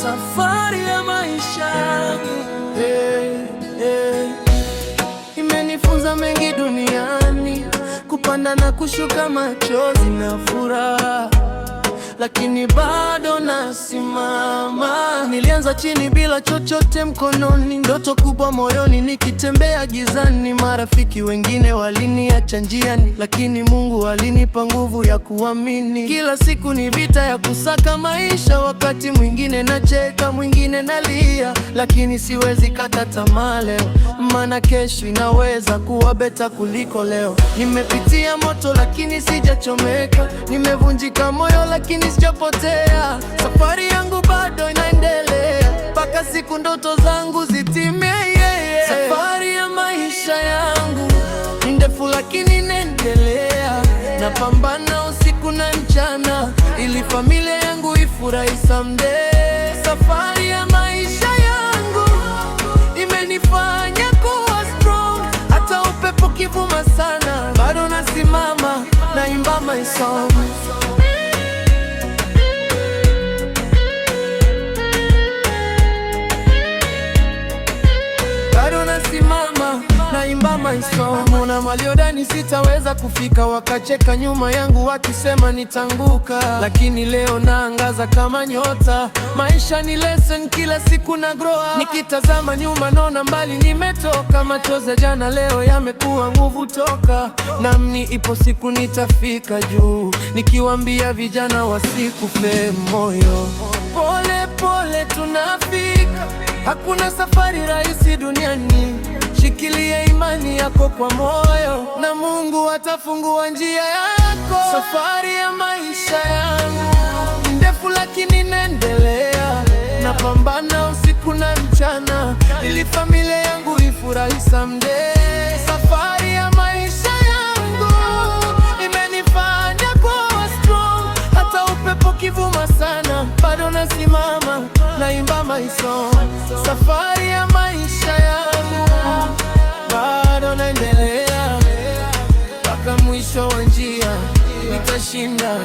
safari ya maisha yangu. Imenifunza mengi duniani, kupanda na kushuka, machozi na furaha, lakini bado nasimama. Nilianza chini bila chochote mkononi, ndoto kubwa moyoni, nikitembea gizani. Marafiki wengine waliniacha njiani, lakini Mungu alinipa nguvu ya kuamini. Kila siku ni vita ya kusaka maisha, wakati mwingine nacheka, mwingine nalia, lakini siwezi kata tamaa leo, maana kesho inaweza kuwa beta kuliko leo. Nimepitia moto lakini sijachomeka, nimevunjika moyo lakini sijapotea. Safari yangu bado inaendelea, mpaka siku ndoto zangu zitimie. Safari ya maisha yangu ni ndefu lakini inaendelea, napambana usiku na mchana, ili familia yangu ifurahi someday. Safari ya maisha yangu imenifanya kuwa strong, hata upepo kivuma sana, bado nasimama, naimba my song. Naimba my song. Mona waliodhani sitaweza kufika, wakacheka nyuma yangu wakisema nitanguka, lakini leo naangaza kama nyota. Maisha ni lesson, kila siku na grow up. Nikitazama nyuma naona mbali nimetoka, machozi ya jana leo yamekuwa nguvu toka. Naamini ipo siku nitafika juu, nikiwaambia vijana wasikufe moyo. Pole pole tunafika, hakuna safari rahisi duniani. Shikilia imani yako kwa moyo, na Mungu atafungua njia yako. Safari ya maisha yangu ndefu lakini inaendelea, napambana usiku na mchana, ili familia yangu ifurahi someday. Safari ya maisha yangu imenifanya kuwa strong, hata upepo kivuma sana, bado nasimama, naimba my song. Safari ya maisha yangu bado naendelea, mpaka mwisho wa njia nitashinda.